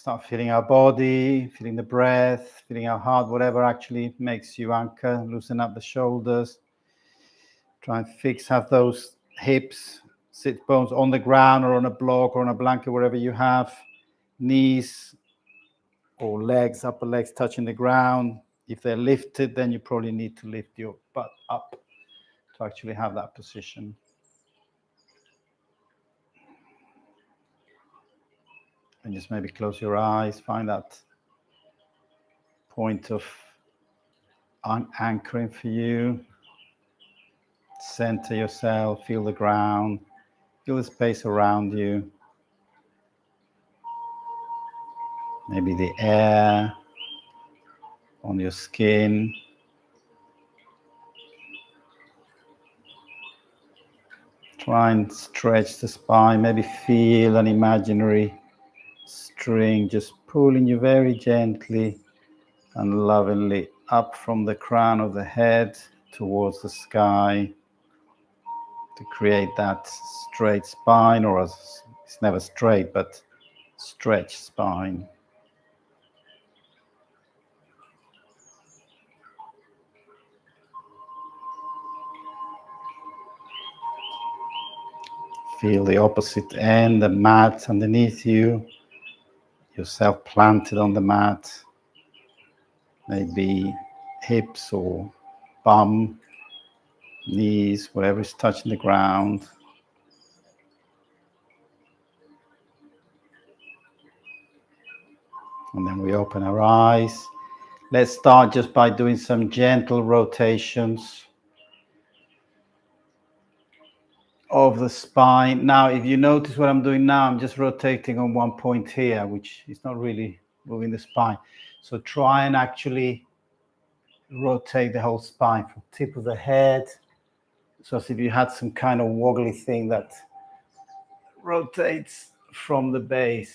start feeling our body, feeling the breath, feeling our heart, whatever actually makes you anchor. Loosen up the shoulders. Try and have those hips, sit bones on the ground or on a block or on a blanket, wherever you have. Knees or legs, upper legs touching the ground. If they're lifted, then you probably need to lift your butt up to actually have that position. And just maybe close your eyes, find that point of anchoring for you. Center yourself, feel the ground, feel the space around you. Maybe the air on your skin. Try and stretch the spine, maybe feel an imaginary string just pulling you very gently and lovingly up from the crown of the head towards the sky to create that straight spine, or it's never straight, but stretched spine. Feel the opposite end, the mat underneath you, yourself planted on the mat, maybe hips or bum, knees, whatever is touching the ground. And then we open our eyes. Let's start just by doing some gentle rotations of the spine. Now, if you notice what I'm doing now, I'm just rotating on one point here, which is not really moving the spine. So try and actually rotate the whole spine from tip of the head. So as if you had some kind of wobbly thing that rotates from the base.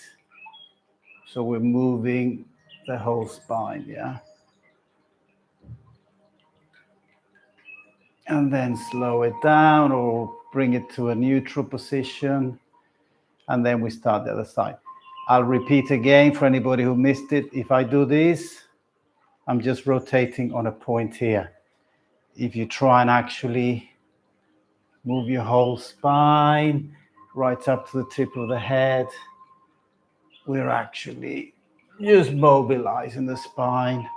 So we're moving the whole spine, yeah? And then slow it down or bring it to a neutral position. And then we start the other side. I'll repeat again for anybody who missed it. If I do this, I'm just rotating on a point here. If you try and actually move your whole spine right up to the tip of the head, we're actually just mobilizing the spine.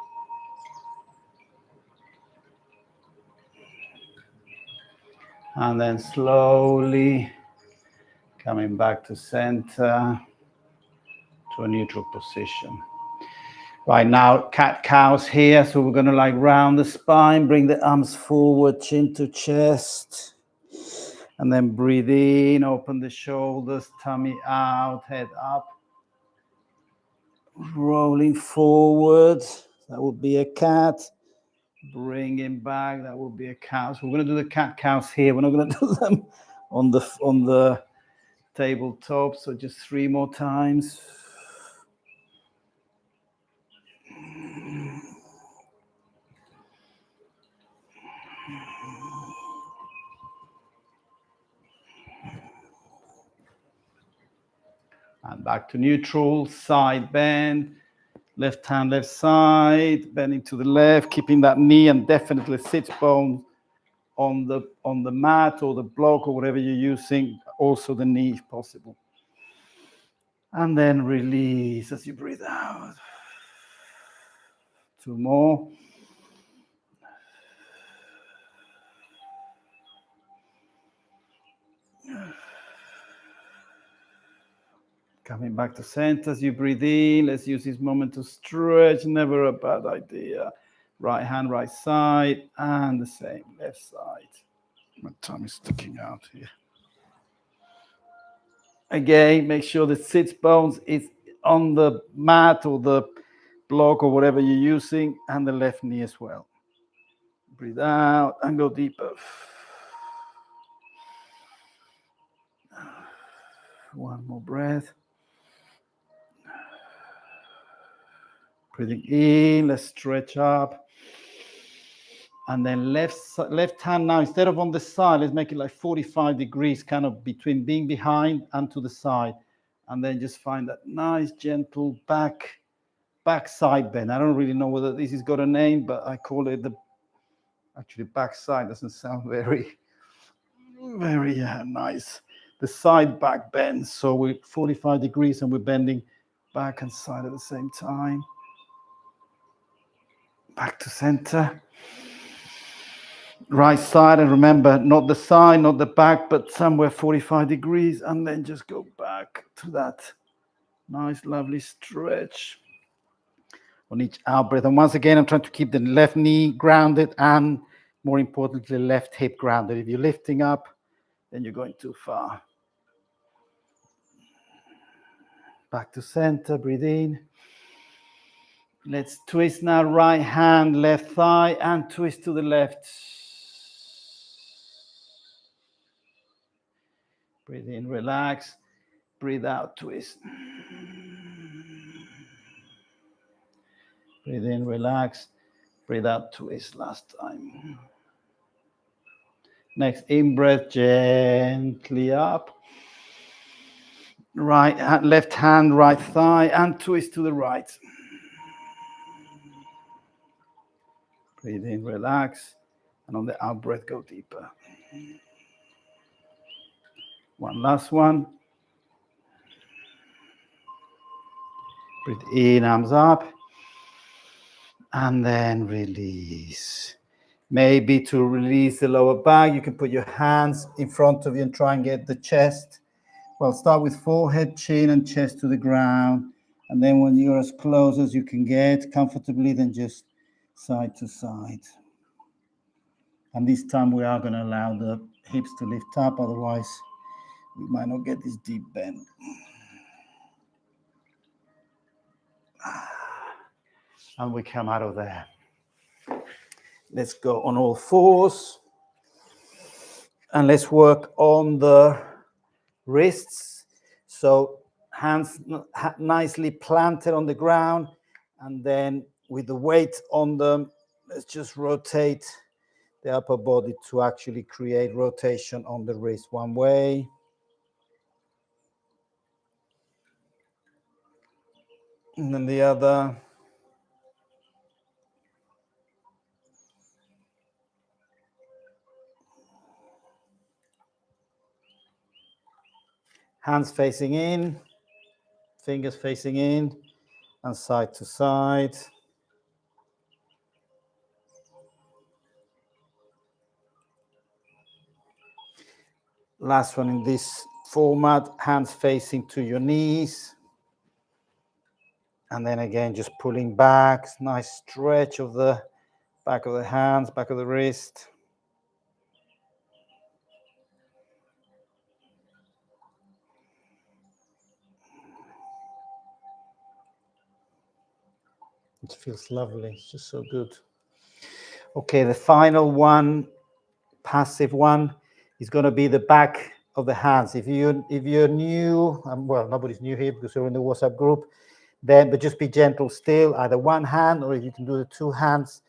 And then slowly coming back to center, to a neutral position. Right now, cat-cows here. So we're gonna like round the spine, bring the arms forward, chin to chest. And then breathe in, open the shoulders, tummy out, head up. Rolling forward, that would be a cat. Bringing back, that would be a cow. So we're going to do the cat-cows here. We're not going to do them on the tabletop. So just 3 more times. And back to neutral, side bend. Left hand, left side, bending to the left, keeping that knee and definitely sit bone on the mat or the block or whatever you're using. Also the knee if possible. And then release as you breathe out. 2 more. Coming back to center as you breathe in. Let's use this moment to stretch. Never a bad idea. Right hand, right side, and the same, left side. My tongue is sticking out here. Again, make sure the sits bones is on the mat or the block or whatever you're using, and the left knee as well. Breathe out and go deeper. 1 more breath. Breathing in, let's stretch up. And then left hand now, instead of on the side, let's make it like 45 degrees, kind of between being behind and to the side. And then just find that nice, gentle back side bend. I don't really know whether this has got a name, but I call it actually back side. Doesn't sound very nice. The side back bend. So we're 45 degrees and we're bending back and side at the same time. Back to center. Right side, and remember, not the side, not the back, but somewhere 45 degrees, and then just go back to that nice, lovely stretch on each out breath. And once again, I'm trying to keep the left knee grounded and, more importantly, left hip grounded. If you're lifting up, then you're going too far. Back to center, breathe in. Let's twist now, right hand, left thigh, and twist to the left. Breathe in, relax. Breathe out, twist. Breathe in, relax. Breathe out, twist. Last time. Next in breath, gently up. Right, left hand, right thigh, and twist to the right. Breathe in, relax. And on the out breath, go deeper. One last one. Breathe in, arms up. And then release. Maybe to release the lower back, you can put your hands in front of you and try and get the chest. Well, start with forehead, chin, and chest to the ground. And then when you're as close as you can get comfortably, then just side to side. And this time we are going to allow the hips to lift up, otherwise we might not get this deep bend. And we come out of there. Let's go on all fours. And let's work on the wrists. So hands nicely planted on the ground. And then with the weight on them, let's just rotate the upper body to actually create rotation on the wrist. One way. And then the other. Hands facing in, fingers facing in, and side to side. Last one in this format, hands facing to your knees. And then again, just pulling back, nice stretch of the back of the hands, back of the wrist. It feels lovely, it's just so good. Okay, the final one, passive one, is going to be the back of the hands. If you're new, well, nobody's new here because we're in the WhatsApp group, but just be gentle still, either one hand or you can do the two hands.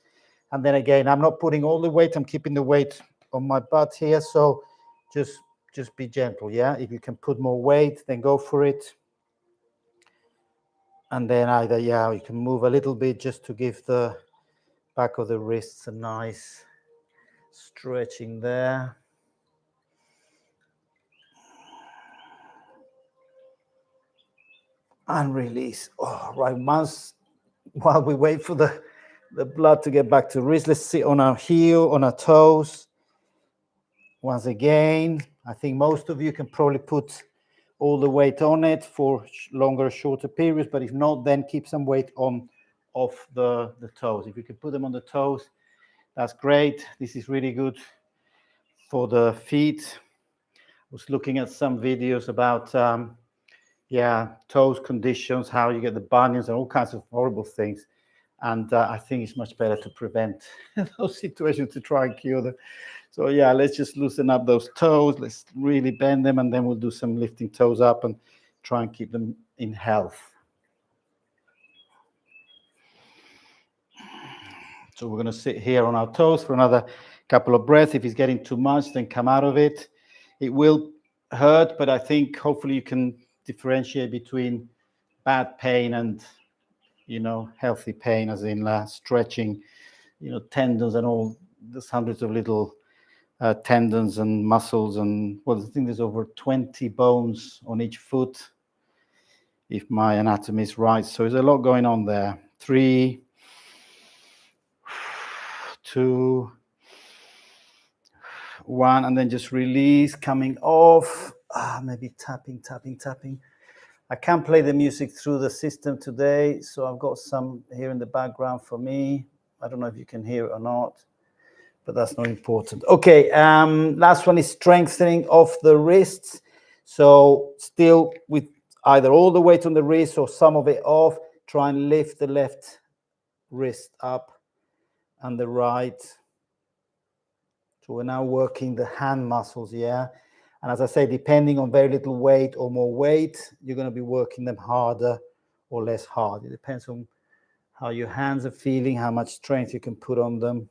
And then again, I'm not putting all the weight, I'm keeping the weight on my butt here. So just be gentle, yeah? If you can put more weight, then go for it. And then either, yeah, you can move a little bit just to give the back of the wrists a nice stretching there. And release. Oh, right, while we wait for the blood to get back to wrist, let's sit on our heel, on our toes. Once again, I think most of you can probably put all the weight on it for longer, shorter periods, but if not, then keep some weight off the toes. If you can put them on the toes, that's great. This is really good for the feet. I was looking at some videos about toes conditions, how you get the bunions and all kinds of horrible things. And I think it's much better to prevent those situations to try and cure them. So yeah, let's just loosen up those toes. Let's really bend them, and then we'll do some lifting toes up and try and keep them in health. So we're going to sit here on our toes for another couple of breaths. If it's getting too much, then come out of it. It will hurt, but I think hopefully you can differentiate between bad pain and, healthy pain, as in stretching, tendons and all. There's hundreds of little tendons and muscles, and I think there's over 20 bones on each foot, if my anatomy is right. So there's a lot going on there. 3, 2, 1, and then just release, coming off. Maybe tapping. I can't play the music through the system today, so I've got some here in the background for me. I don't know if you can hear it or not, but that's not important. Okay, last one is strengthening of the wrists. So still with either all the weight on the wrist or some of it off, try and lift the left wrist up and the right. So we're now working the hand muscles, yeah? And as I say, depending on very little weight or more weight, you're going to be working them harder or less hard. It depends on how your hands are feeling, how much strength you can put on them.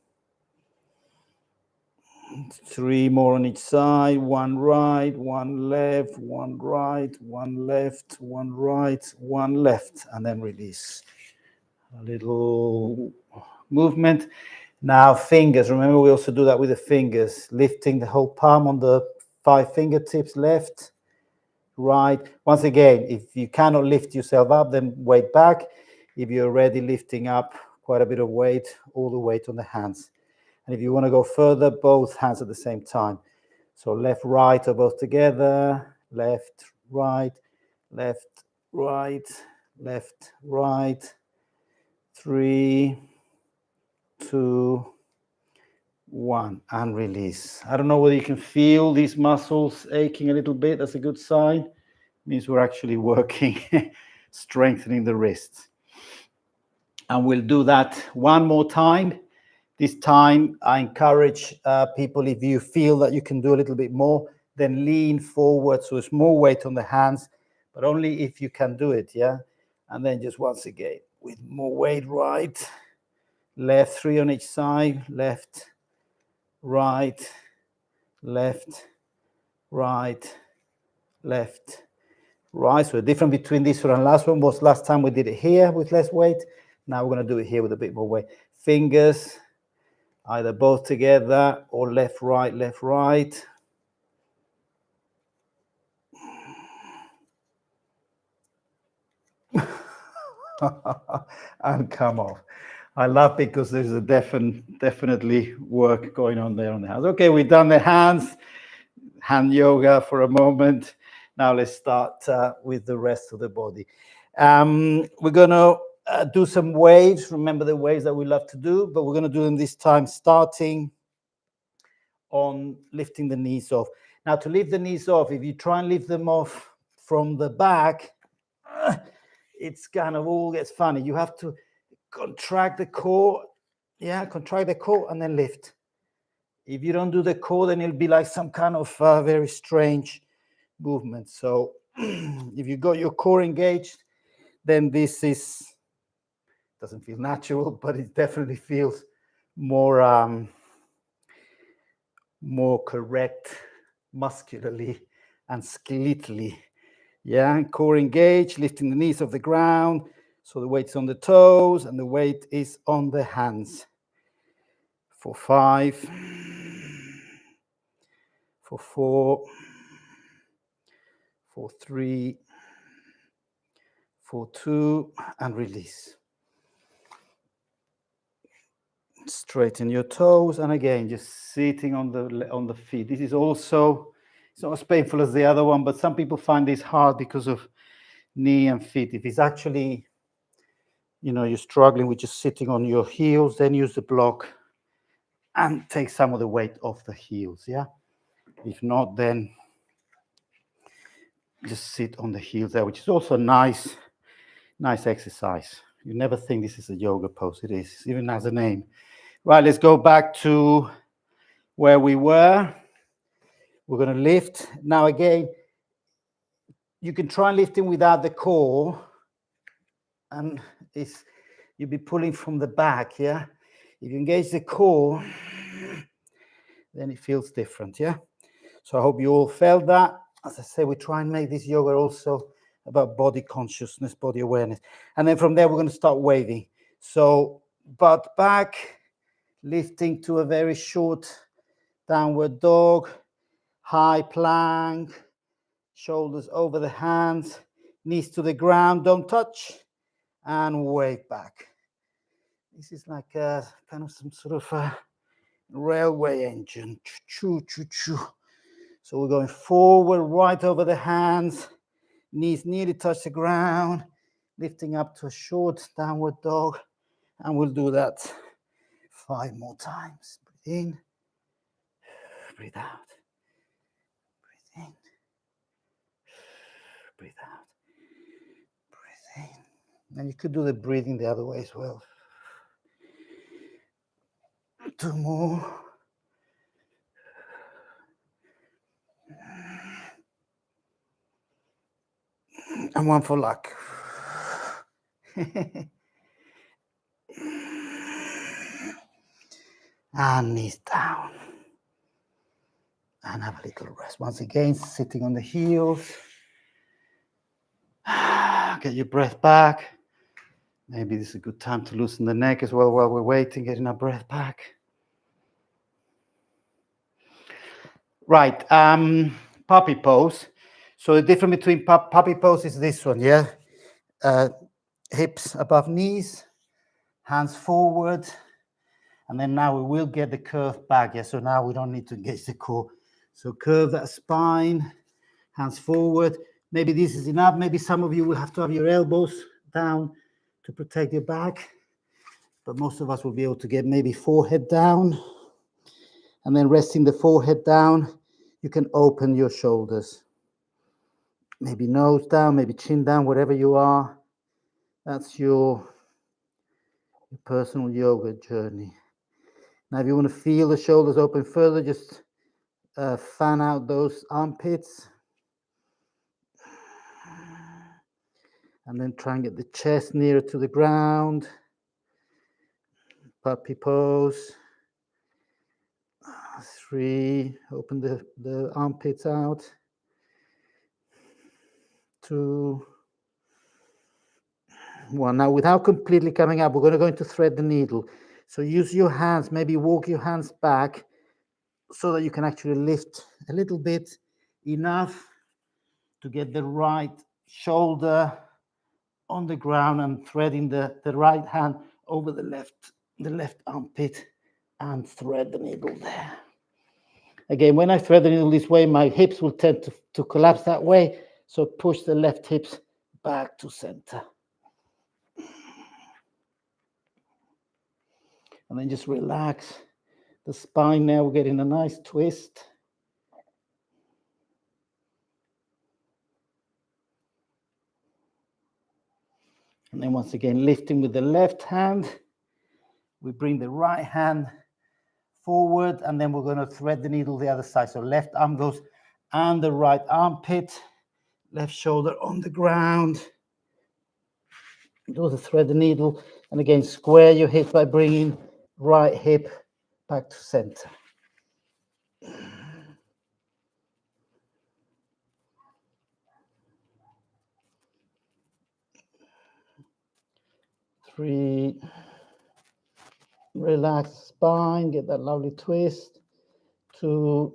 3 more on each side. 1 right, 1 left, 1 right, 1 left, 1 right, 1 left, and then release. A little movement. Now fingers. Remember, we also do that with the fingers, lifting the whole palm on the 5 fingertips, left, right. Once again, if you cannot lift yourself up, then weight back. If you're already lifting up quite a bit of weight, all the weight on the hands. And if you want to go further, both hands at the same time. So left, right are both together, left, right, left, right, left, right. 3, 2, 1, and release. I don't know whether you can feel these muscles aching a little bit. That's a good sign. It means we're actually working, strengthening the wrists. And we'll do that one more time. This time, I encourage people, if you feel that you can do a little bit more, then lean forward. So it's more weight on the hands, but only if you can do it, yeah? And then just once again, with more weight, right, left, 3 on each side, left, right, left, right, left, right. So the difference between this one and last one was last time we did it here with less weight. Now we're going to do it here with a bit more weight. Fingers, either both together or left, right, left, right. And come off. I laugh because there's a definitely work going on there on the hands. Okay, we've done the hands, hand yoga for a moment. Now let's start with the rest of the body. We're going to do some waves. Remember the waves that we love to do, but we're going to do them this time starting on lifting the knees off. Now to lift the knees off, if you try and lift them off from the back, it's kind of all gets funny. You have to contract the core, contract the core and then lift. If you don't do the core, then it'll be like some kind of very strange movement. So if you got your core engaged, then this doesn't feel natural, but it definitely feels more correct muscularly and skeletally. Yeah, core engaged, lifting the knees off the ground. So the weight's on the toes and the weight is on the hands. For 5, for 4, for 3, for 2, and release. Straighten your toes, and again, just sitting on the feet. This is also, it's not as painful as the other one, but some people find this hard because of knee and feet. If it's actually, you're struggling with just sitting on your heels, then use the block and take some of the weight off the heels, yeah? If not, then just sit on the heels there, which is also a nice exercise. You never think this is a yoga pose. It is, even has a name. Right, let's go back to where we were. We're going to lift. Now again, you can try and lift in without the core, and you'll be pulling from the back, yeah? If you engage the core, then it feels different, yeah? So I hope you all felt that. As I say, we try and make this yoga also about body consciousness, body awareness. And then from there, we're going to start waving. So butt back, lifting to a very short downward dog, high plank, shoulders over the hands, knees to the ground, don't touch, and wave back. This is like a kind of some sort of a railway engine. Choo, choo, choo. So we're going forward, right over the hands, knees nearly touch the ground, lifting up to a short downward dog, and we'll do that 5 more times. Breathe in, breathe out, breathe in, breathe out, breathe in. And you could do the breathing the other way as well. 2 more. And 1 for luck. And knees down. And have a little rest. Once again, sitting on the heels. Get your breath back. Maybe this is a good time to loosen the neck as well while we're waiting, getting our breath back. Right, puppy pose. So the difference between puppy pose is this one, yeah? Hips above knees, hands forward, and then now we will get the curve back, yeah? So now we don't need to engage the core. So curve that spine, hands forward. Maybe this is enough. Maybe some of you will have to have your elbows down to protect your back, but most of us will be able to get maybe forehead down, and then resting the forehead down, you can open your shoulders. Maybe nose down, maybe chin down, wherever you are. That's your personal yoga journey. Now, if you want to feel the shoulders open further, just fan out those armpits. And then try and get the chest nearer to the ground. Puppy pose. 3, open the armpits out. 2, 1. Now, without completely coming up, we're going to go into thread the needle. So use your hands, maybe walk your hands back so that you can actually lift a little bit, enough to get the right shoulder on the ground and threading the right hand over the left armpit and thread the needle there. Again, when I thread the needle this way, my hips will tend to collapse that way. So push the left hips back to center. And then just relax the spine now. We're getting a nice twist. And then once again, lifting with the left hand. We bring the right hand forward, and then we're going to thread the needle the other side. So left arm goes and the right armpit, left shoulder on the ground. Do the thread the needle, and again, square your hip by bringing right hip back to center. 3, relax the spine, get that lovely twist. 2,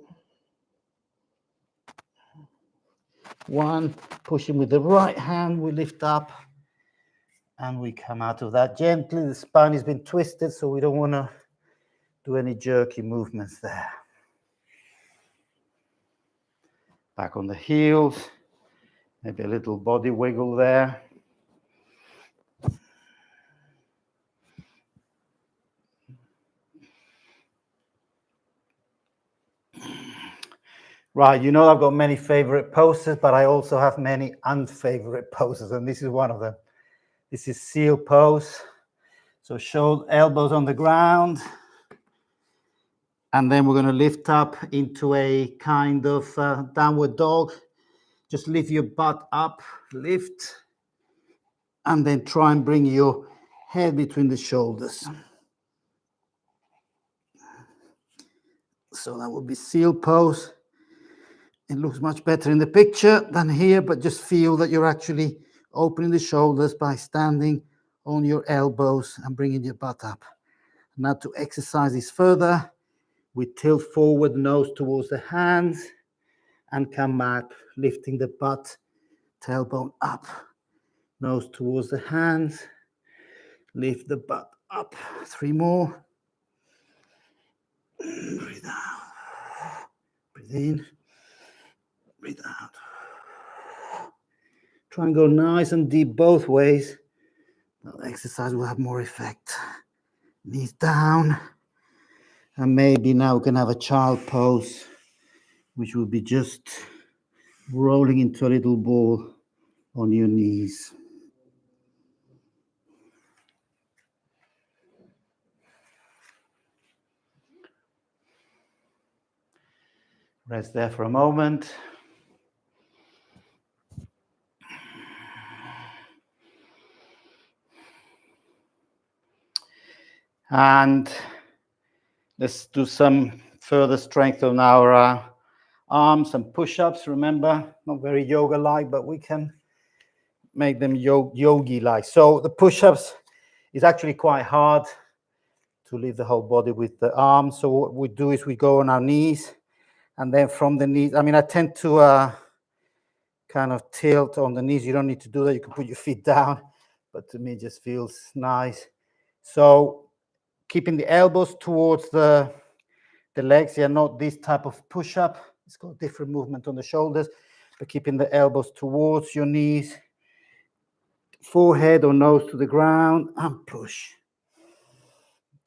1, pushing with the right hand, we lift up and we come out of that gently. The spine has been twisted, so we don't want to do any jerky movements there. Back on the heels, maybe a little body wiggle there. Right, you know I've got many favorite poses, but I also have many unfavorite poses, and this is one of them. This is seal pose. So shoulder, elbows on the ground, and then we're going to lift up into a kind of downward dog. Just lift your butt up, lift, and then try and bring your head between the shoulders. So that would be seal pose. It looks much better in the picture than here, but just feel that you're actually opening the shoulders by standing on your elbows and bringing your butt up. Now to exercise this further, we tilt forward, nose towards the hands, and come back, lifting the butt, tailbone up, nose towards the hands, lift the butt up. 3 more. Breathe out. Breathe in. Breathe out. Try and go nice and deep both ways. The exercise will have more effect. Knees down. And maybe now we can have a child pose, which will be just rolling into a little ball on your knees. Rest there for a moment. And let's do some further strength on our arms and push-ups. Remember, not very yoga-like, but we can make them yogi-like. So the push-ups is actually quite hard to leave the whole body with the arms. So what we do is we go on our knees, and then from the knees, I mean, I tend to kind of tilt on the knees. You don't need to do that. You can put your feet down, but to me, it just feels nice. So keeping the elbows towards the legs, yeah, not this type of push-up. It's got different movement on the shoulders, but keeping the elbows towards your knees, forehead or nose to the ground, and push.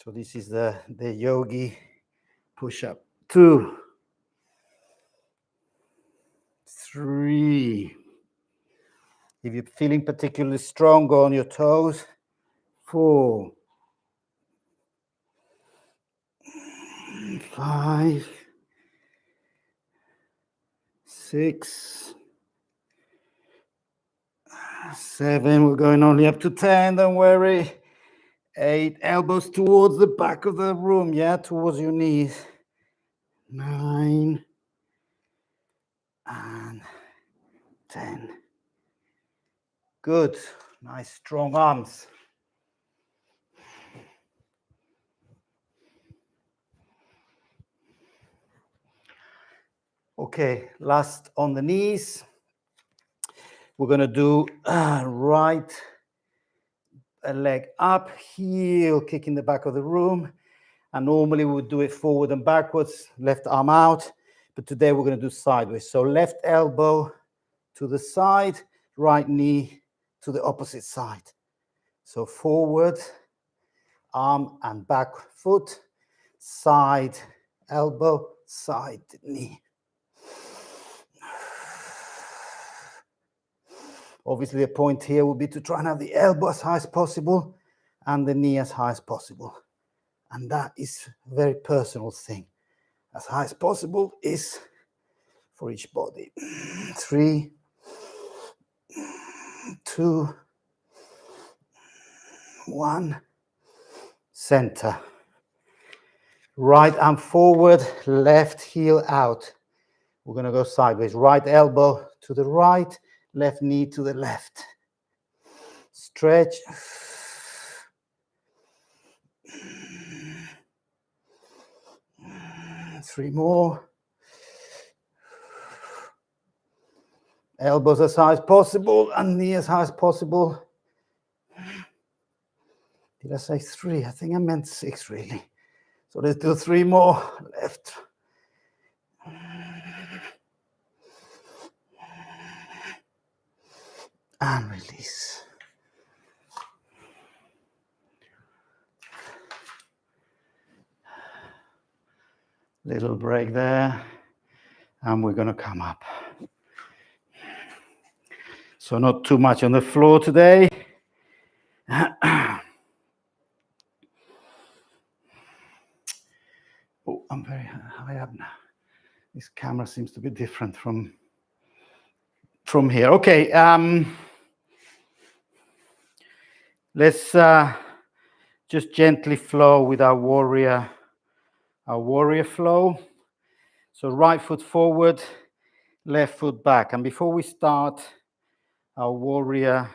So this is the yogi push-up. 2, 3. If you're feeling particularly strong, go on your toes. 4, 5, 6, 7. We're going only up to 10, don't worry. 8, elbows towards the back of the room, yeah, towards your knees. 9 and 10. Good. Nice strong arms. Okay, last on the knees. We're going to do right leg up, heel kicking the back of the room. And normally we would do it forward and backwards, left arm out. But today we're going to do sideways. So left elbow to the side, right knee to the opposite side. So forward, arm and back foot, side elbow, side knee. Obviously, the point here would be to try and have the elbow as high as possible and the knee as high as possible. And that is a very personal thing. As high as possible is for each body. 3, 2, 1. Center. Right arm forward, left heel out. We're going to go sideways. Right elbow to the right, left knee to the left. Stretch. 3 more. Elbows as high as possible and knee as high as possible. Did I say 3? I think I meant 6 really. So let's do 3 more. Left. And release. Little break there. And we're going to come up. So not too much on the floor today. Oh, I'm very high up now. This camera seems to be different from here. Okay, let's just gently flow with our warrior flow. So right foot forward, left foot back. And before we start our warrior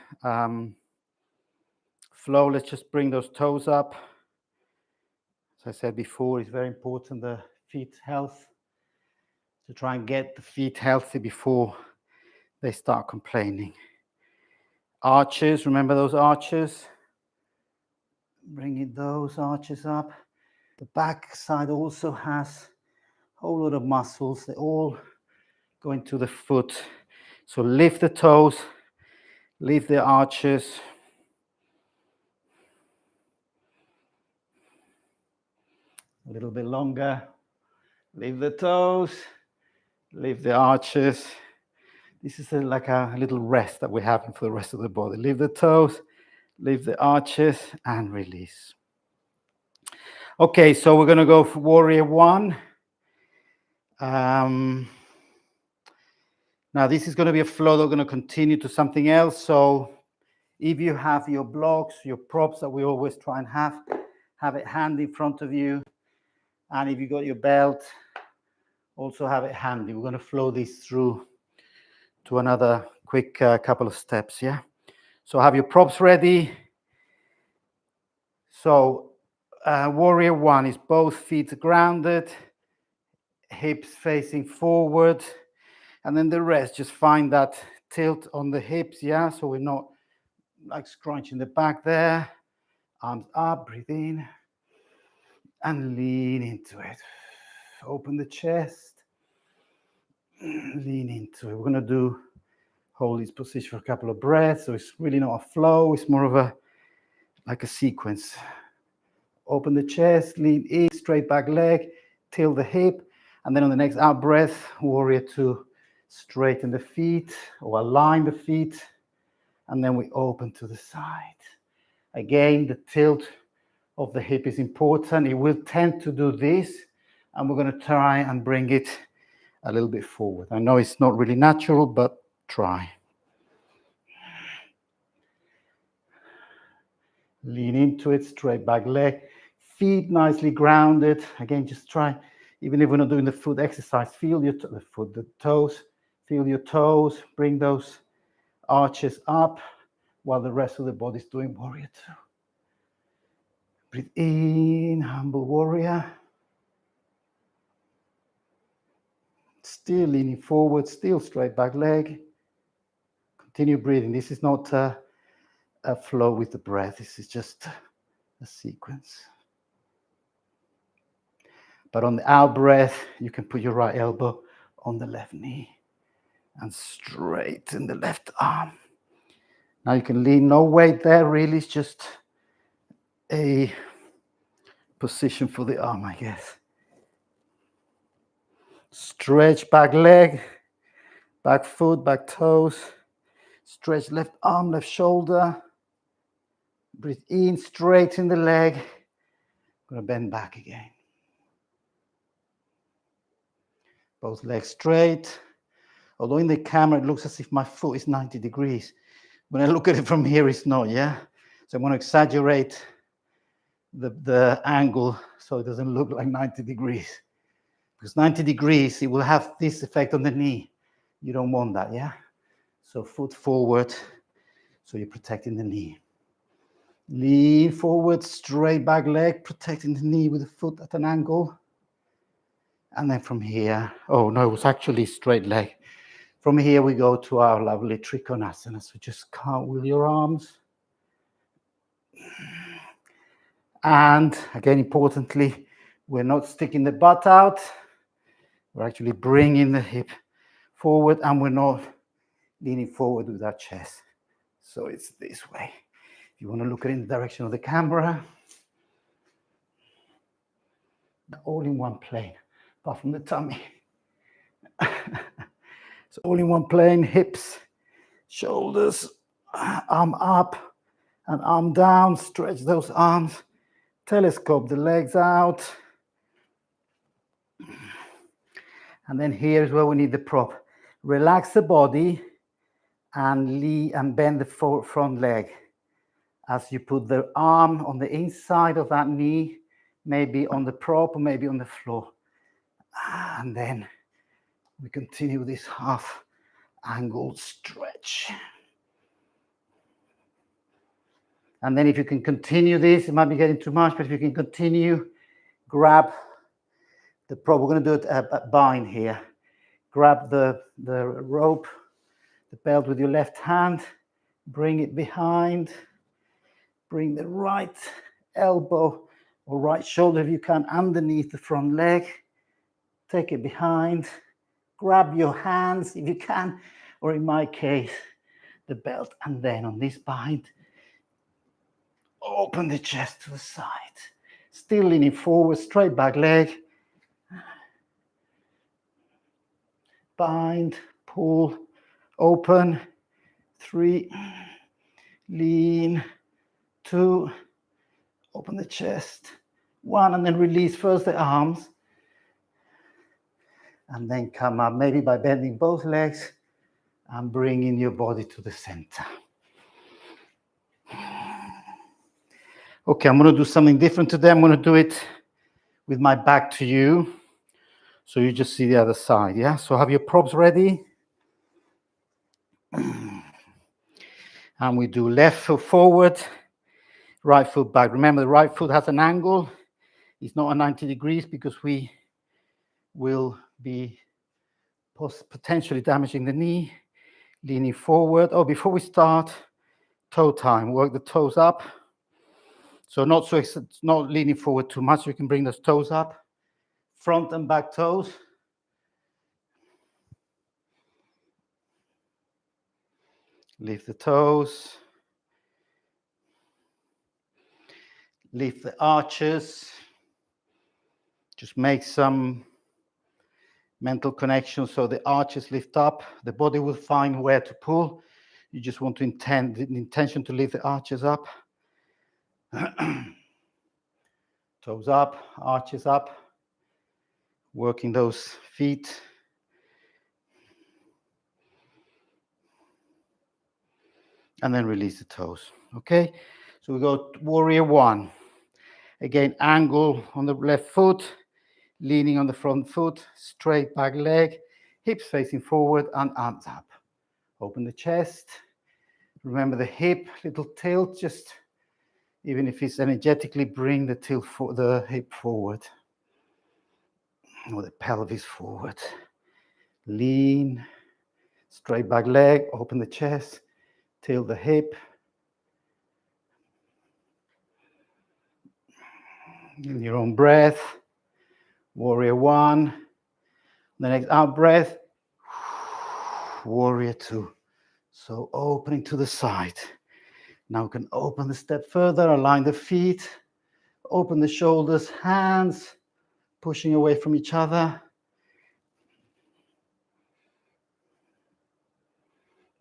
flow, let's just bring those toes up. As I said before, it's very important, the feet health, to try and get the feet healthy before they start complaining. Arches, remember those arches? Bringing those arches up. The back side also has a whole lot of muscles. They all go into the foot. So lift the toes, lift the arches. A little bit longer. Lift the toes, lift the arches. This is like a little rest that we're having for the rest of the body. Lift the toes, lift the arches, and release. Okay, so we're going to go for warrior one. Now this is going to be a flow that's going to continue to something else. So if you have your blocks, your props that we always try and have it handy in front of you. And if you got your belt, also have it handy. We're going to flow this through to another quick couple of steps, yeah? So have your props ready. So warrior one is both feet grounded, hips facing forward, and then the rest, just find that tilt on the hips, yeah? So we're not like scrunching the back there. Arms up, breathe in, and lean into it. Open the chest, lean into it. We're gonna hold this position for a couple of breaths. So it's really not a flow, it's more of like a sequence. Open the chest, lean in, straight back leg, tilt the hip, and then on the next out breath, warrior two, straighten the feet or align the feet, and then we open to the side. Again, the tilt of the hip is important. It will tend to do this, and we're going to try and bring it a little bit forward. I know it's not really natural, but try. Lean into it, straight back leg, feet nicely grounded. Again, just try, even if we're not doing the foot exercise, feel the toes, feel your toes, bring those arches up while the rest of the body is doing warrior two. Breathe in, humble warrior. Still leaning forward, still straight back leg. Continue breathing. This is not a flow with the breath. This is just a sequence. But on the out breath, you can put your right elbow on the left knee and straighten the left arm. Now you can lean, no weight there, really. It's just a position for the arm, I guess. Stretch back leg, back foot, back toes. Stretch left arm, left shoulder. Breathe in, straighten the leg. I'm going to bend back again. Both legs straight. Although in the camera it looks as if my foot is 90 degrees. When I look at it from here, it's not, yeah? So I'm going to exaggerate the angle so it doesn't look like 90 degrees. Because 90 degrees, it will have this effect on the knee. You don't want that, yeah? So foot forward, so you're protecting the knee. Lean forward, straight back leg, protecting the knee with the foot at an angle. And then from here, oh no, it was actually straight leg. From here we go to our lovely Trikonasana. So just cartwheel your arms. And again, importantly, we're not sticking the butt out. We're actually bringing the hip forward, and we're not leaning forward with our chest. So it's this way. If you want to look at it in the direction of the camera, all in one plane, apart from the tummy. So all in one plane, hips, shoulders, arm up and arm down. Stretch those arms. Telescope the legs out. And then here's where we need the prop. Relax the body and bend the front leg. As you put the arm on the inside of that knee, maybe on the prop or maybe on the floor. And then We continue this half angled stretch. And then if you can continue this, it might be getting too much, but if you can continue, grab the prop. We're going to do it at bind here. Grab the rope, the belt with your left hand, bring it behind, bring the right elbow or right shoulder if you can underneath the front leg, take it behind, grab your hands if you can, or in my case, the belt, and then on this bind, open the chest to the side, still leaning forward, straight back leg, bind, pull, open, 3, lean, 2, open the chest, 1, and then release first the arms, and then come up, maybe by bending both legs and bringing your body to the center. Okay, I'm going to do something different today. I'm going to do it with my back to you, so you just see the other side, yeah? So have your props ready. And we do left foot forward, right foot back. Remember, the right foot has an angle. It's not a 90 degrees because we will be potentially damaging the knee. Leaning forward. Oh, before we start, toe time. Work the toes up. So not leaning forward too much. You can bring those toes up. Front and back toes. Lift the toes. Lift the arches. Just make some mental connection so the arches lift up. The body will find where to pull. You just want to intend the intention to lift the arches up. Toes up, arches up. Working those feet. And then release the toes. Okay? So we go warrior 1. Again, angle on the left foot. Leaning on the front foot, straight back leg, hips facing forward and arms up. Open the chest. Remember the hip, little tilt, just even if it's energetically, bring the tilt for the hip forward or the pelvis forward. Lean, straight back leg, open the chest, tilt the hip. In your own breath. Warrior 1. The next out breath. Warrior 2. So opening to the side. Now we can open the step further, align the feet, open the shoulders, hands pushing away from each other.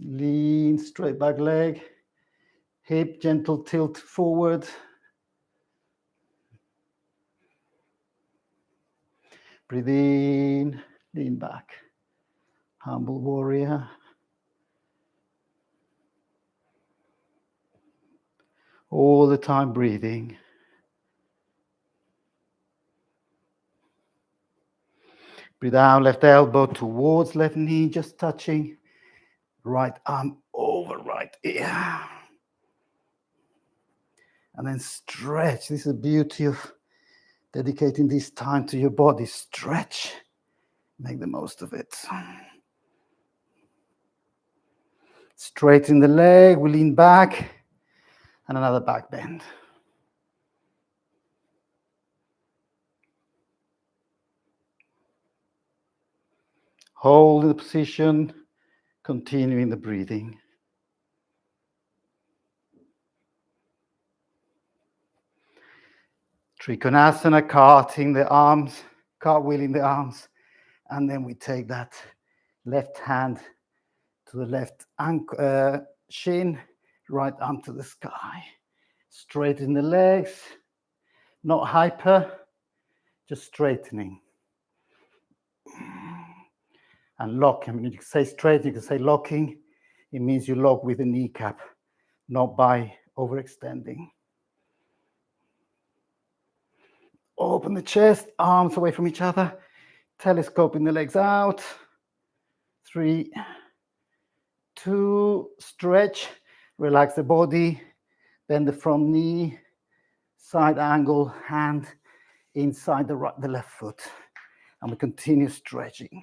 Lean, straight back leg, hip gentle tilt forward. Breathe in, lean back. Humble warrior. All the time breathing. Breathe out, left elbow towards left knee, just touching. Right arm over right ear. And then stretch. This is the beauty of dedicating this time to your body. Stretch. Make the most of it. Straighten the leg, we lean back. And another back bend. Hold the position, continuing the breathing. Trikonasana, cartwheeling the arms, and then we take that left hand to the left shin, right arm to the sky. Straighten the legs, not hyper, just straightening. And lock. I mean, you can say straight, you can say locking. It means you lock with the kneecap, not by overextending. Open the chest, arms away from each other, telescoping the legs out. 3, 2, stretch, relax the body, bend the front knee, side angle, hand inside the left foot. And we continue stretching.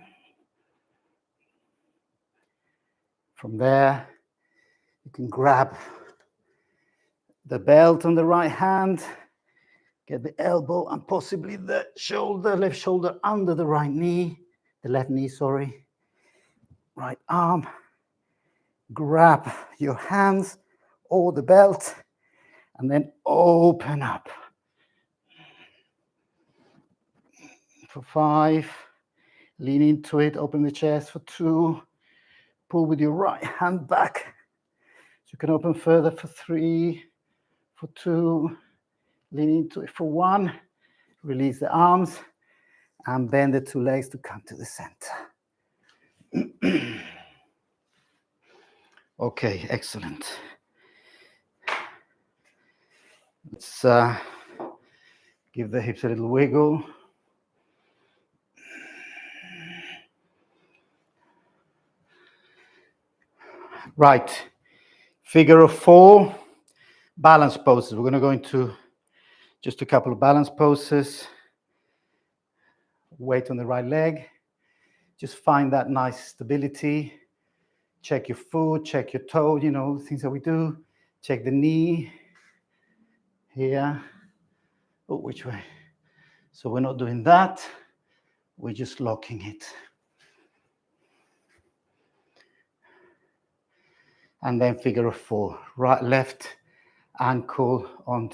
From there, you can grab the belt on the right hand, get the elbow and possibly the shoulder, left shoulder under the right knee, the left knee, sorry. Right arm, grab your hands or the belt, and then open up. For 5, lean into it, open the chest. For 2, pull with your right hand back. So you can open further. For 3, for 2, lean into it. For 1, release the arms and bend the 2 legs to come to the center. Okay, excellent. Let's give the hips a little wiggle. Right, figure of 4, balance poses. We're going to go into just a couple of balance poses. Weight on the right leg. Just find that nice stability. Check your foot, check your toe, you know, the things that we do. Check the knee here. Oh, which way? So we're not doing that. We're just locking it. And then figure of 4, right, left ankle on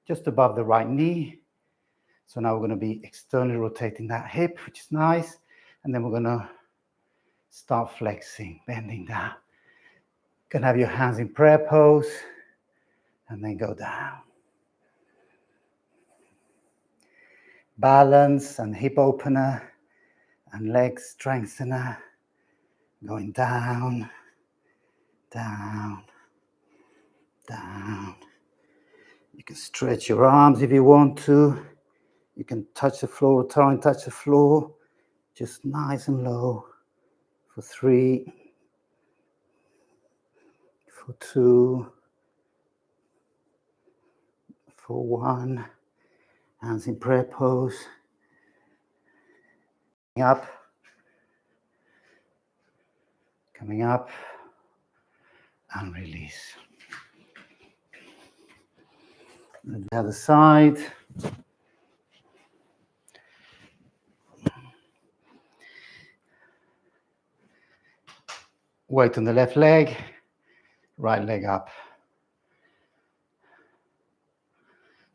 just above the right knee. So now we're going to be externally rotating that hip, which is nice. And then we're going to start flexing, bending down. You can have your hands in prayer pose and then go down. Balance and hip opener and leg strengthener. Going down, down, down. You can stretch your arms if you want to. You can touch the floor, try and touch the floor. Just nice and low. For 3, for 2, for 1. Hands in prayer pose. Up. Coming up. And release. And the other side. Weight on the left leg, right leg up.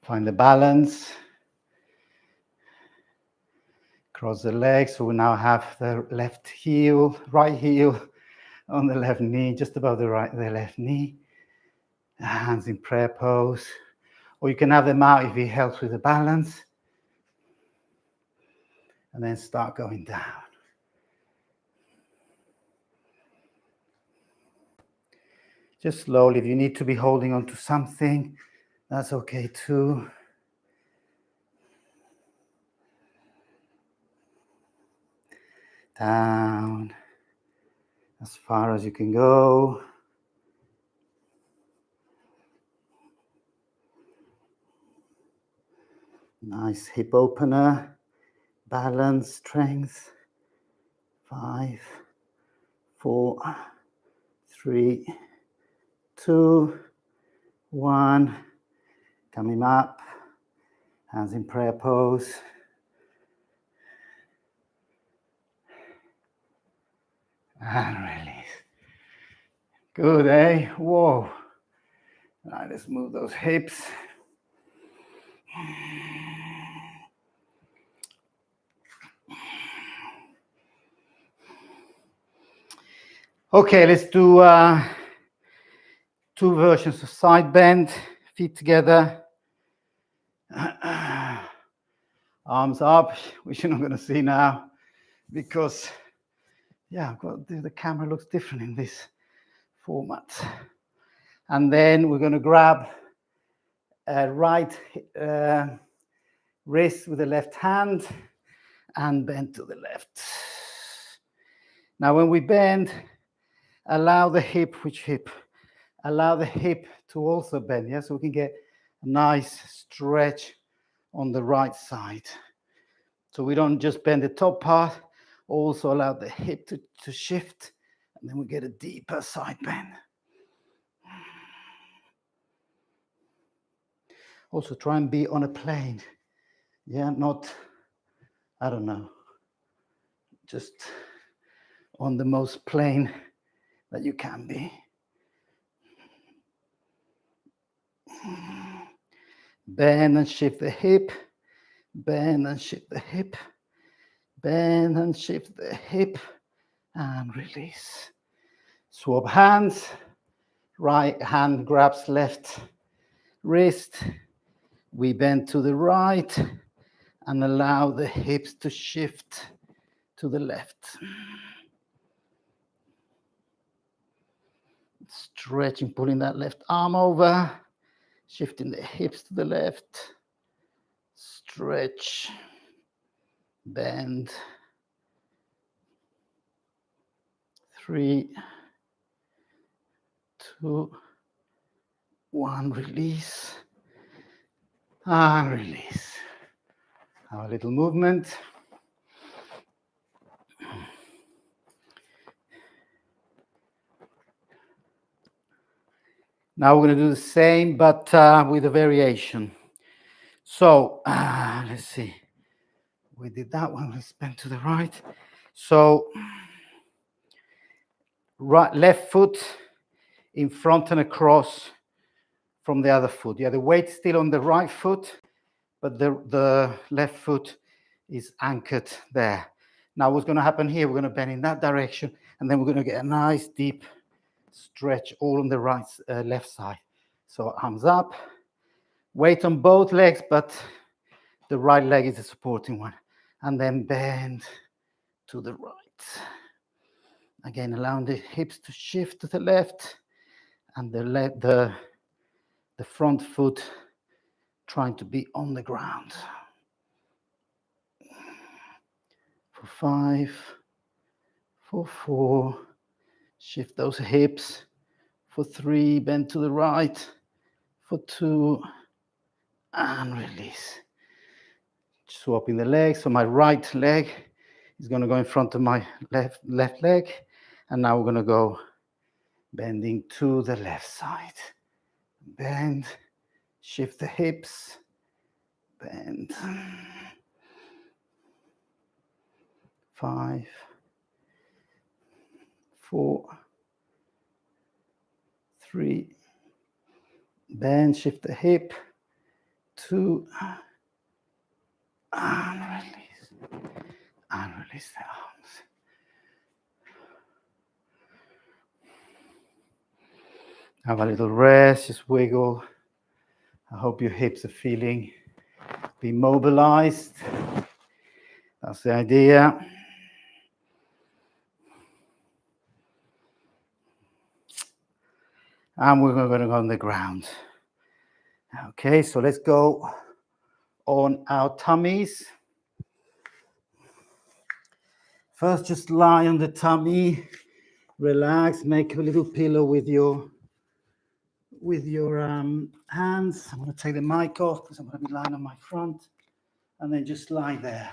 Find the balance. Cross the legs, so we now have the left heel, right heel on the left knee, just above the left knee. Hands in prayer pose. Or you can have them out if it helps with the balance. And then start going down. Just slowly, if you need to be holding on to something, that's okay too. Down, as far as you can go. Nice hip opener, balance, strength. 5, 4, 3, 2, 1. Coming up, hands in prayer pose. And release. Good, eh? Whoa. All right, let's move those hips. Okay, let's do 2 versions of side bend. Feet together. Arms up, which you're not going to see now because, yeah, the camera looks different in this format. And then we're going to grab right wrist with the left hand and bend to the left. Now, when we bend, allow the hip, which hip? Allow the hip to also bend, yeah? So we can get a nice stretch on the right side. So we don't just bend the top part, also allow the hip to shift, and then we get a deeper side bend. Also try and be on a plane, yeah, not, I don't know, just on the most plane that you can be. Bend and shift the hip, bend and shift the hip, bend and shift the hip, and release. Swap hands, right hand grabs left wrist, we bend to the right and allow the hips to shift to the left. Stretching, pulling that left arm over, shifting the hips to the left, stretch, bend, 3, 2, 1, release, and release. Our little movement. Now we're going to do the same, but with a variation. So let's see. We did that one. Let's bend to the right. So right, left foot in front and across from the other foot. Yeah, the weight's still on the right foot, but the left foot is anchored there. Now what's going to happen here, we're going to bend in that direction, and then we're going to get a nice deep stretch all on the right, left side. So arms up, weight on both legs, but the right leg is the supporting one. And then bend to the right. Again, allowing the hips to shift to the left, and the front foot trying to be on the ground. For 5, for 4, shift those hips. For 3, bend to the right. For 2, and release. Swapping the legs. So my right leg is going to go in front of my left leg. And now we're going to go bending to the left side. Bend, shift the hips, bend. 5, 4, 3, bend, shift the hip, 2, and release the arms. Have a little rest, just wiggle. I hope your hips are feeling, be mobilized. That's the idea. And we're going to go on the ground. Okay, so let's go on our tummies. First, just lie on the tummy, relax, make a little pillow with your hands. I'm going to take the mic off because I'm going to be lying on my front, and then just lie there.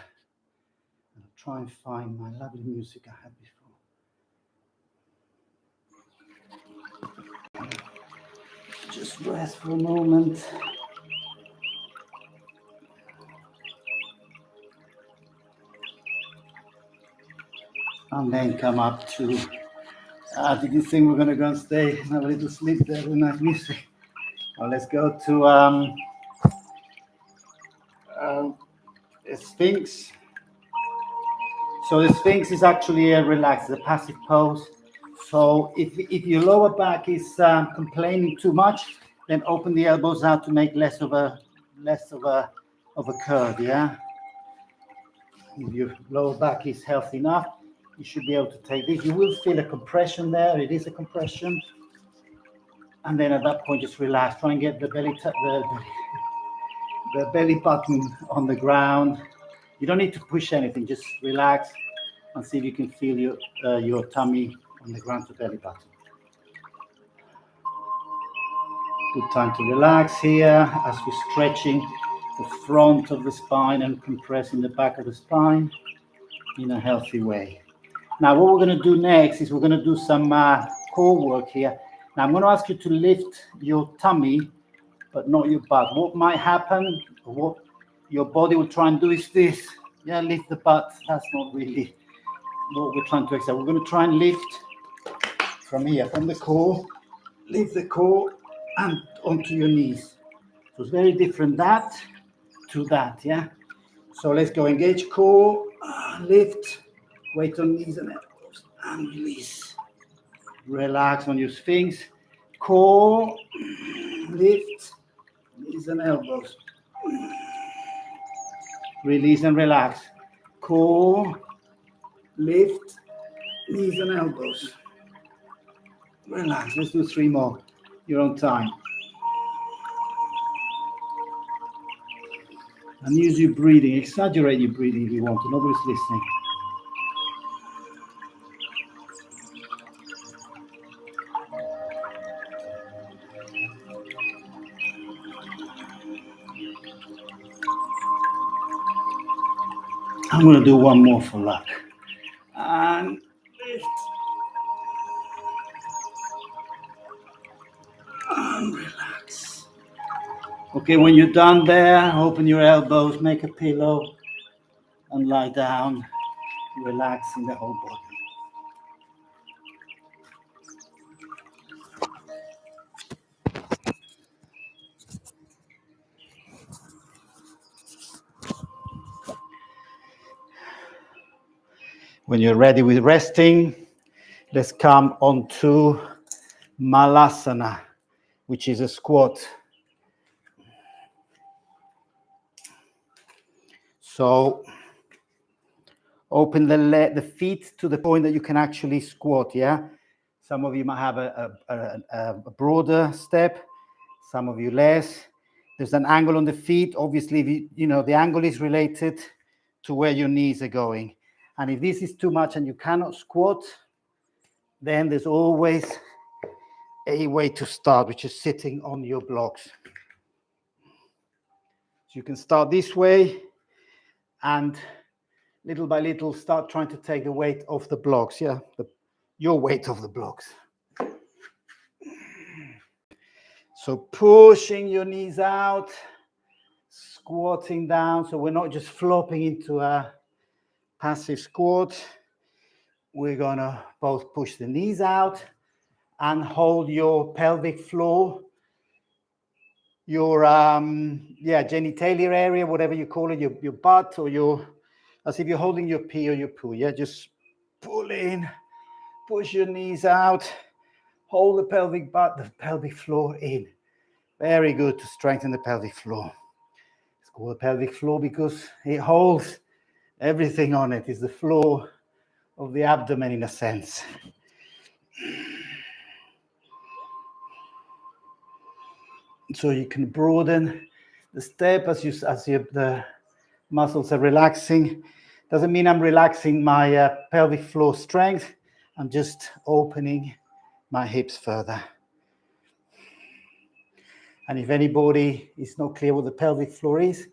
I'll try and find my lovely music I had before. Just rest for a moment. And then come up to, did you think we're going to go and stay and have a little sleep there with nice music? Well, let's go to Sphinx. So the Sphinx is actually a relaxed, a passive pose. So if your lower back is complaining too much, then open the elbows out to make less of a curve, yeah? If your lower back is healthy enough, you should be able to take this. You will feel a compression there. It is a compression. And then at that point, just relax. Try and get the belly button on the ground. You don't need to push anything. Just relax and see if you can feel your tummy on the ground to belly button. Good time to relax here as we're stretching the front of the spine and compressing the back of the spine in a healthy way. Now, what we're going to do next is we're going to do some core work here. Now, I'm going to ask you to lift your tummy, but not your butt. What might happen, what your body will try and do is this. Yeah, lift the butt. That's not really what we're trying to exercise. We're going to try and lift from here, from the core, lift the core and onto your knees. So it's very different that to that, yeah? So let's go, engage core, lift, weight on knees and elbows, and release. Relax on your sphinx. Core, lift, knees and elbows. Release and relax. Core, lift, knees and elbows. Relax. Let's do 3 more. Your own time. And use your breathing. Exaggerate your breathing if you want to. Nobody's listening. I'm going to do one more for luck. And lift. And relax. Okay, when you're done there, open your elbows, make a pillow, and lie down, relaxing the whole body. When you're ready with resting, let's come on to Malasana, which is a squat. So open the feet to the point that you can actually squat, yeah? Some of you might have a broader step, some of you less. There's an angle on the feet. Obviously, you know, the angle is related to where your knees are going. And if this is too much and you cannot squat, then there's always a way to start, which is sitting on your blocks. So you can start this way and little by little start trying to take the weight off the blocks, yeah? Your weight of the blocks. So pushing your knees out, squatting down. So we're not just flopping into a passive squat. We're gonna both push the knees out and hold your pelvic floor, your genitalia area, whatever you call it, your butt or as if you're holding your pee or your poo, yeah? Just pull in, push your knees out, hold the pelvic floor in. Very good to strengthen the pelvic floor. It's called the pelvic floor because it holds everything on it. It's the floor of the abdomen in a sense. So you can broaden the step as the muscles are relaxing. Doesn't mean I'm relaxing my pelvic floor strength. I'm just opening my hips further. And if anybody is not clear what the pelvic floor is,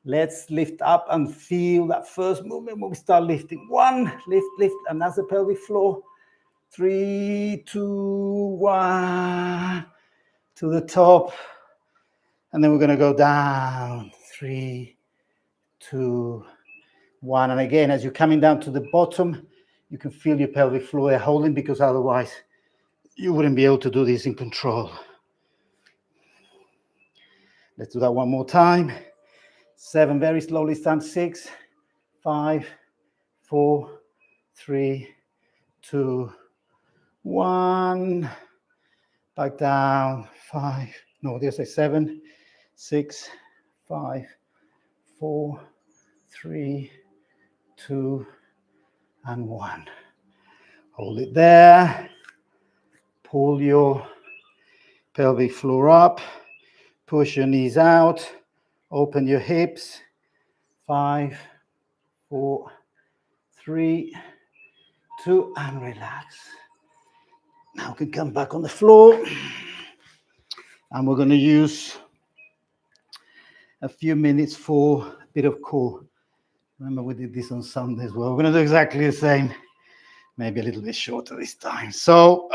let's lift up and feel that first movement when we start lifting. 1, lift, and that's the pelvic floor. 3, 2, 1, to the top. And then we're going to go down. 3, 2, 1. And again, as you're coming down to the bottom, you can feel your pelvic floor holding, because otherwise you wouldn't be able to do this in control. Let's do that one more time. 7, very slowly stand. 6, 5, 4, 3, 2, 1. Back down. 5. No, there's a 7, 6, 5, 4, 3, 2, and 1. Hold it there. Pull your pelvic floor up. Push your knees out. Open your hips. 5, 4, 3, 2, and relax. Now we can come back on the floor. And we're going to use a few minutes for a bit of core. Remember, we did this on Sunday as well. We're going to do exactly the same, maybe a little bit shorter this time. So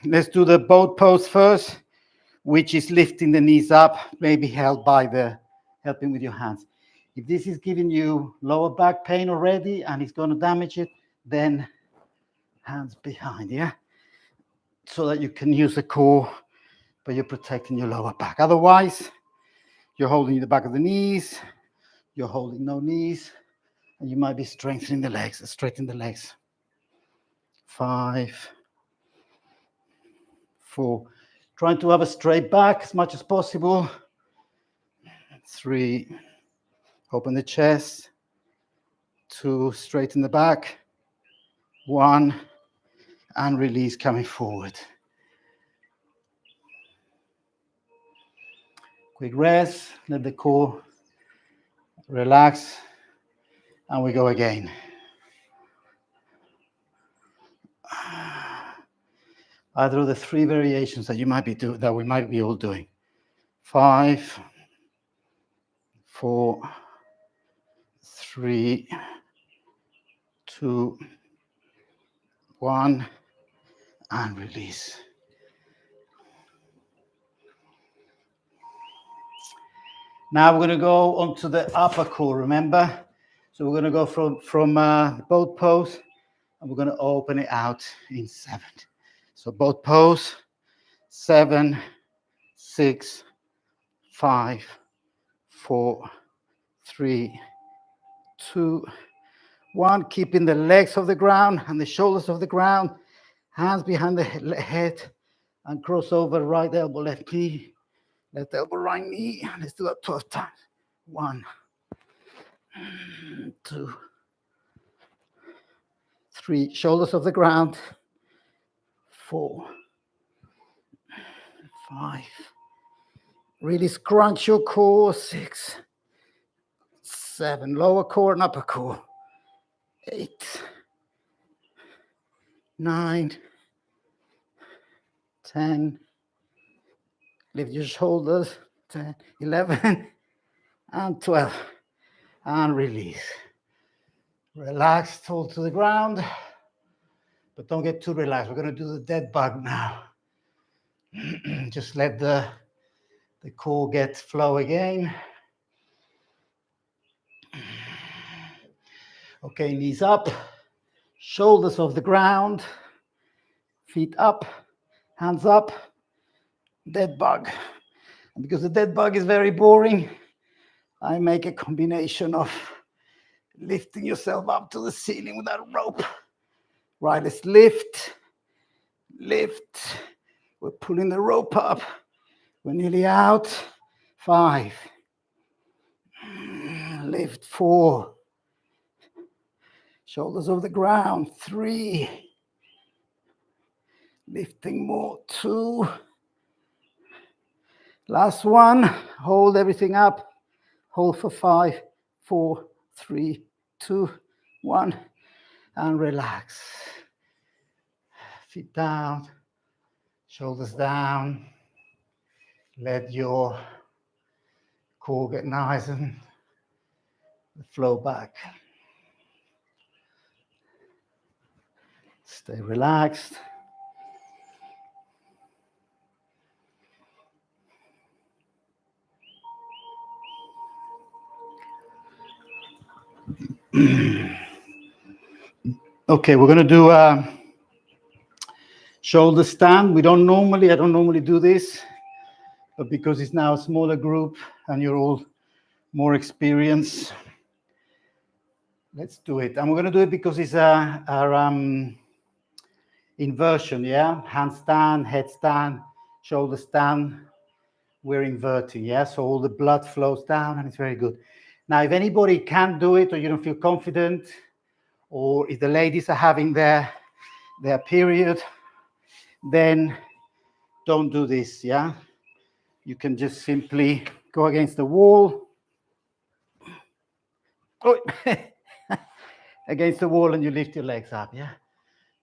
let's do the boat pose first, which is lifting the knees up, maybe held by helping with your hands. If this is giving you lower back pain already and it's going to damage it, then hands behind, yeah? So that you can use the core, but you're protecting your lower back. Otherwise, you're holding the back of the knees, you're holding no knees, and you might be strengthening the legs, straightening the legs. 5, 4. Trying to have a straight back as much as possible. 3. Open the chest. 2. Straighten the back. 1. And release, coming forward. Quick rest. Let the core relax. And we go again. Either of the 3 variations that you might be doing, that we might be all doing. 5, 4, 3, 2, 1, and release. Now we're going to go onto the upper core, remember? So we're going to go from boat pose, and we're going to open it out in 7. So boat pose, 7, 6, 5, 4, 3, 2, 1. Keeping the legs off the ground and the shoulders off the ground, hands behind the head, and cross over right elbow, left knee, left elbow, right knee. Let's do that 12 times. 1, 2, 3. Shoulders off the ground. 4, 5. Really scrunch your core. 6, 7. Lower core and upper core. 8, 9, 10. Lift your shoulders. 10, 11, and 12. And release. Relax, fall to the ground. But don't get too relaxed. We're going to do the dead bug now. Just let the core get flow again. Okay, knees up, shoulders off the ground, feet up, hands up, dead bug. And because the dead bug is very boring, I make a combination of lifting yourself up to the ceiling with that rope. Right, let's lift, lift. We're pulling the rope up. We're nearly out. 5. Lift. 4. Shoulders off the ground. 3. Lifting more. 2. Last one. Hold everything up. Hold for 5, 4, 3, 2, 1. And relax. Feet down. Shoulders down. Let your core get nice and flow back. Stay relaxed. Okay, we're going to do shoulder stand. I don't normally do this, but because it's now a smaller group and you're all more experienced, let's do it. And we're going to do it because it's our inversion, yeah? Handstand, headstand, shoulder stand. We're inverting, yeah? So all the blood flows down and it's very good. Now, if anybody can't do it or you don't feel confident, or if the ladies are having their period, then don't do this, yeah? You can just simply go against the wall. Oh, against the wall and you lift your legs up, yeah?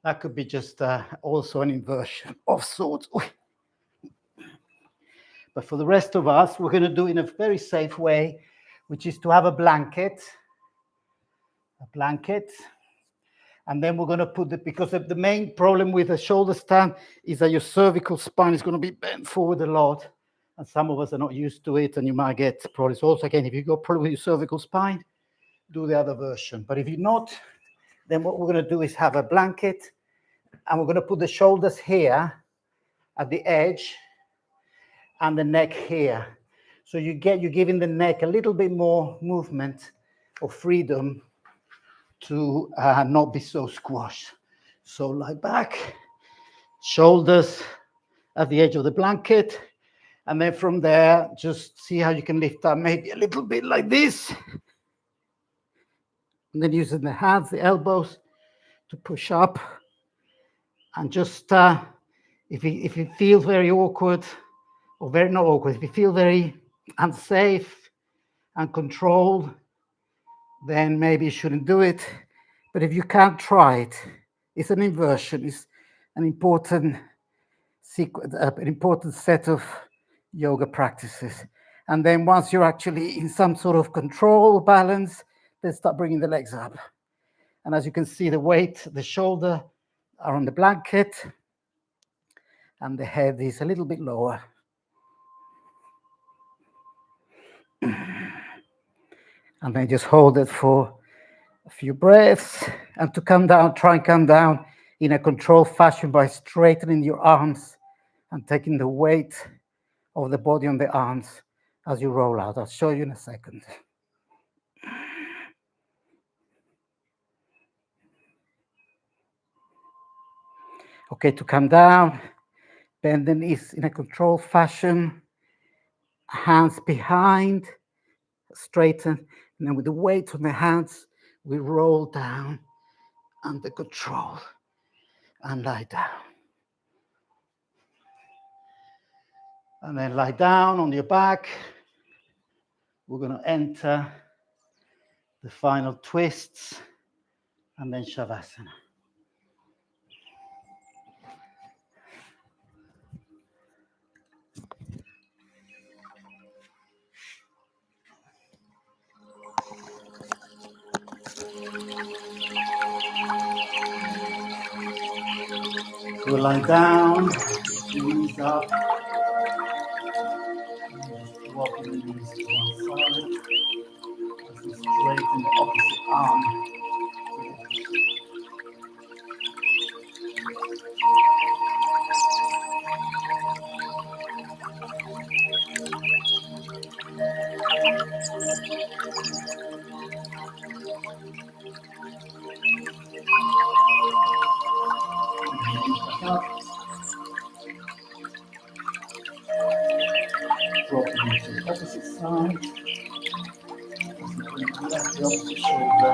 That could be just also an inversion of sorts. But for the rest of us, we're going to do it in a very safe way, which is to have a blanket. And then we're going to put it, because the main problem with a shoulder stand is that your cervical spine is going to be bent forward a lot. And some of us are not used to it, and you might get problems. Also, again, if you got problem with your cervical spine, do the other version. But if you're not, then what we're going to do is have a blanket, and we're going to put the shoulders here at the edge and the neck here. So you're giving the neck a little bit more movement or freedom to not be so squashed. So lie back, shoulders at the edge of the blanket, and then from there, just see how you can lift up maybe a little bit like this. And then using the hands, the elbows to push up. And just, if you feel very awkward, or very not awkward, if you feel very unsafe and controlled, then maybe you shouldn't do it. But if you can't try it, it's an inversion. It's an important sequence, an important set of yoga practices. And then once you're actually in some sort of control, balance, then start bringing the legs up. And as you can see, the weight, the shoulder are on the blanket, and the head is a little bit lower. And then just hold it for a few breaths, and to come down, try and come down in a controlled fashion by straightening your arms and taking the weight of the body on the arms as you roll out. I'll show you in a second. Okay, to come down, bend the knees in a controlled fashion, hands behind, straighten, and then with the weight on the hands, we roll down under control and lie down. And then lie down on your back. We're going to enter the final twists and then Shavasana. We'll lie down, knees up, walking the knees to one side, as we straighten the opposite arm. Up. Dropping into the opposite side. Left the opposite shoulder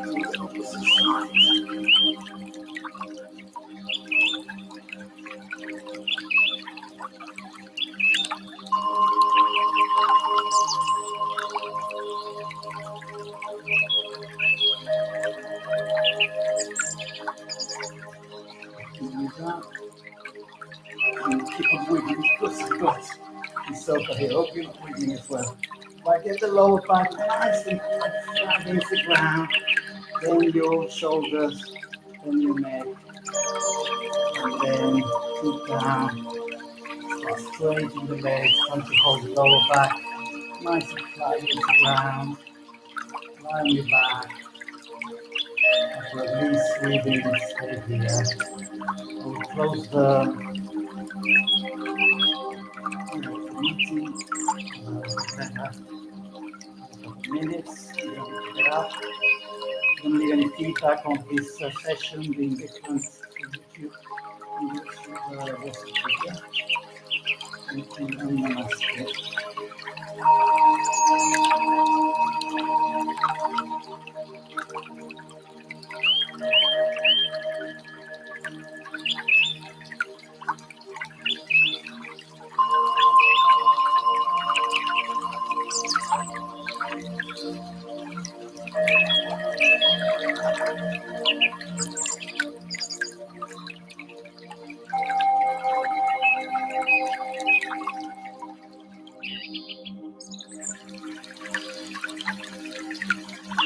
to the opposite side. Keep on wiggling, good. It's over here. Hope you're not wiggling as well. Right, get the lower back nice and flat against the ground. Then your shoulders, then your neck, and then keep down. Start straightening the legs, trying to hold the lower back nice and flat against the ground. Lie on your back. After at least 3 minutes, stay here. We'll close the meeting. Minutes. Get up. Don't leave any feedback on this session being different to YouTube. Namaste.